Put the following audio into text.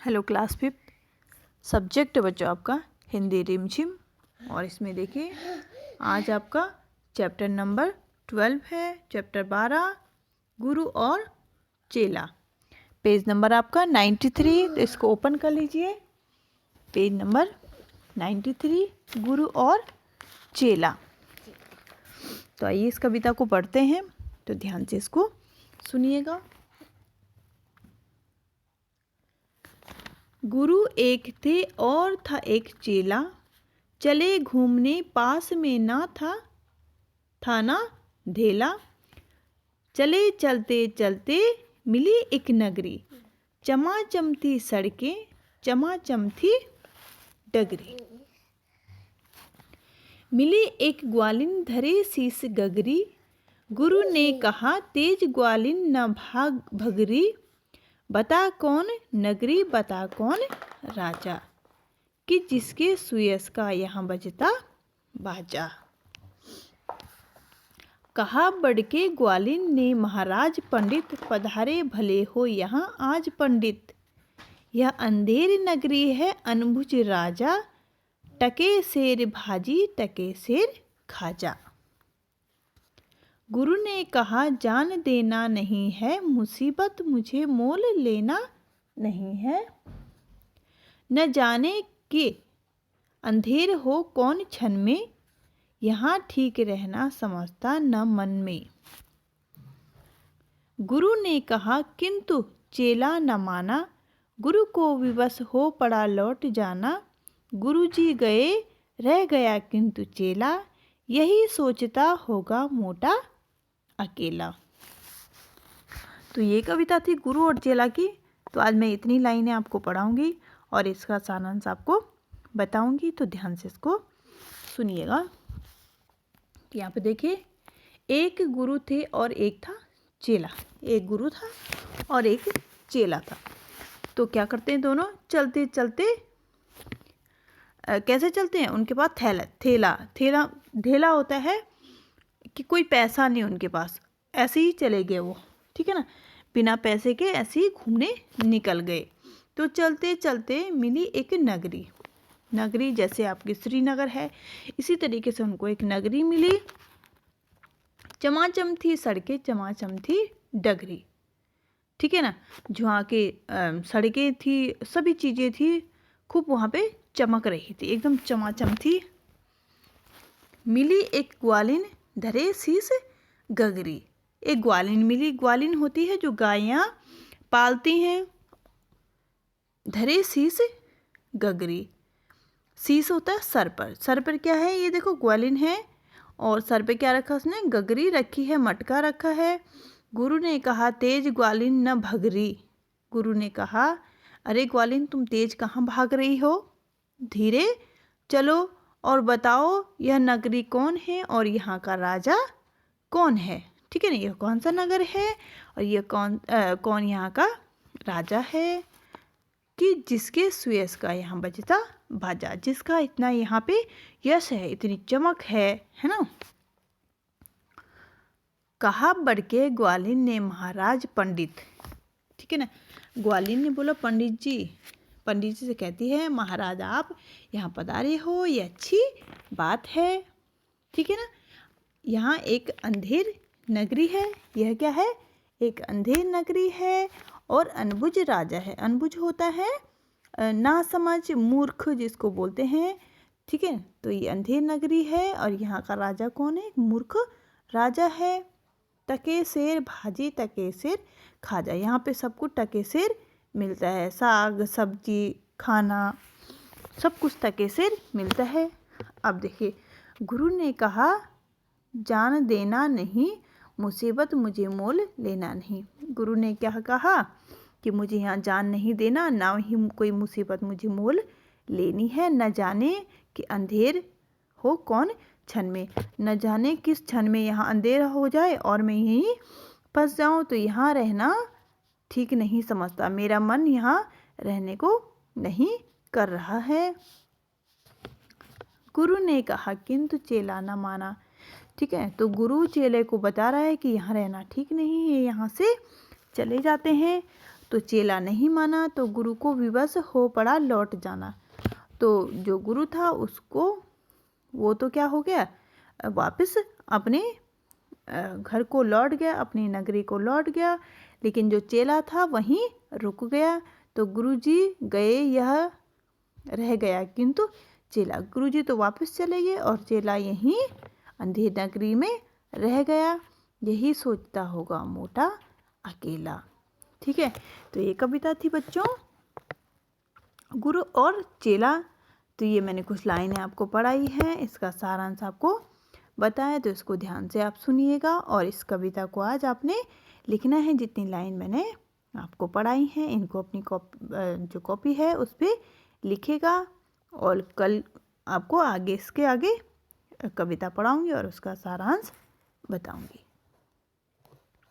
Hello class fifth. Subject बच्चों आपका हिंदी रिमझिम। और इसमें देखिए आज आपका चैप्टर नंबर 12 है, चैप्टर 12 गुरु और चेला। पेज नंबर आपका 93, तो इसको ओपन कर लीजिए। पेज नंबर 93 गुरु और चेला। तो आइए इस कविता को पढ़ते हैं, तो ध्यान से इसको सुनिएगा। गुरु एक थे और था एक चेला, चले घूमने पास में ना था ना ढेला। चले चलते चलते मिली एक नगरी, चमाचम थी सड़कें चमाचम थी डगरी। मिली एक ग्वालिन धरे शीस गगरी, गुरु ने कहा तेज ग्वालिन न भाग भगरी। बता कौन नगरी बता कौन राजा, कि जिसके सुयस का यहाँ बजता बाजा। कहा बढ़ के ग्वालिन ने महाराज पंडित, पधारे भले हो यहाँ आज पंडित। यह अंधेर नगरी है अनबुझ राजा, टके शेर भाजी टके शेर खाजा। गुरु ने कहा जान देना नहीं है, मुसीबत मुझे मोल लेना नहीं है। न जाने कि अंधेर हो कौन क्षण में, यहाँ ठीक रहना समझता न मन में। गुरु ने कहा किंतु चेला न माना, गुरु को विवश हो पड़ा लौट जाना। गुरुजी गए रह गया किंतु चेला, यही सोचता होगा मोटा अकेला। तो ये कविता थी गुरु और चेला की। तो आज मैं इतनी लाइनें आपको पढ़ाऊंगी और इसका सारांश आपको बताऊंगी, तो ध्यान से इसको सुनिएगा। यहाँ पे देखिए, एक गुरु थे और एक था चेला। एक गुरु था और एक चेला था। तो क्या करते हैं दोनों, चलते चलते कैसे चलते हैं, उनके पास ढेला होता है कि कोई पैसा नहीं उनके पास, ऐसे ही चले गए वो, ठीक है ना, बिना पैसे के ऐसे ही घूमने निकल गए। तो चलते चलते मिली एक नगरी जैसे आपकी श्रीनगर है, इसी तरीके से उनको एक नगरी मिली। चमाचम थी सड़कें चमाचम थी डगरी, ठीक है ना, जहाँ के सड़कें थी, सभी चीज़ें थी, खूब वहाँ पे चमक रही थी, एकदम चमाचम थी। मिली एक ग्वालिन धरे शीस गगरी। एक ग्वालिन मिली, ग्वालिन होती है जो गायें पालती हैं। धरे शीस गगरी, शीस होता है सर पर क्या है, ये देखो ग्वालिन है और सर पे क्या रखा उसने, गगरी रखी है, मटका रखा है। गुरु ने कहा तेज ग्वालिन न भगरी। गुरु ने कहा अरे ग्वालिन तुम तेज कहाँ भाग रही हो, धीरे चलो और बताओ यह नगरी कौन है और यहाँ का राजा कौन है, ठीक है ना, यह कौन सा नगर है और यह कौन यहाँ का राजा है, कि जिसके सुयस का यहाँ बजता बाजा, जिसका इतना यहाँ पे यश है, इतनी चमक है ना। कहा बढ़ के ग्वालिन ने महाराज पंडित, ठीक है ना, ग्वालिन ने बोला पंडित जी से कहती है महाराज आप यहाँ पधारे हो, ये अच्छी बात है, ठीक है ना। यहाँ एक अंधेर नगरी है, यह क्या है, एक अंधेर नगरी है और अनबुझ राजा है। अनबुझ होता है ना समझ, मूर्ख जिसको बोलते हैं, ठीक है। तो ये अंधेर नगरी है और यहाँ का राजा कौन है, एक मूर्ख राजा है। टके शेर भाजी टके शेर खाजा, यहाँ पे सब कुछ टके शेर मिलता है, साग सब्जी खाना सब कुछ टके शेर मिलता है। अब देखिए, गुरु ने कहा जान देना नहीं, मुसीबत मुझे मोल लेना नहीं। गुरु ने क्या कहा कि मुझे यहाँ जान नहीं देना, ना ही कोई मुसीबत मुझे मोल लेनी है। न जाने कि अंधेर हो कौन क्षण में, न जाने किस क्षण में यहाँ अंधेरा हो जाए और मैं यहीं फंस जाऊँ, तो यहाँ रहना ठीक नहीं समझता, मेरा मन यहाँ रहने को नहीं कर रहा है। गुरु ने कहा किंतु चेला न माना, ठीक है। तो गुरु चेले को बता रहा है कि यहाँ रहना ठीक नहीं है, यहाँ से चले जाते हैं। तो चेला नहीं माना तो गुरु को विवश हो पड़ा लौट जाना। तो जो गुरु था उसको वो तो क्या हो गया, वापस अपने घर को लौट गया, अपनी नगरी को लौट गया, लेकिन जो चेला था वहीं रुक गया। तो गुरुजी गए यह रह गया, किंतु चेला, गुरुजी तो वापस चले गए और चेला यहीं अंधेर नगरी में रह गया। यही सोचता होगा मोटा अकेला। ठीक है, तो ये कविता थी बच्चों गुरु और चेला। तो ये मैंने कुछ लाइनें आपको पढ़ाई हैं, इसका सारांश आपको बताया, तो इसको ध्यान से आप सुनिएगा और इस कविता को आज आपने लिखना है। जितनी लाइन मैंने आपको पढ़ाई हैं इनको अपनी जो कॉपी है उस पर लिखेगा और कल आपको आगे इसके आगे कविता पढ़ाऊंगी और उसका सारांश बताऊंगी।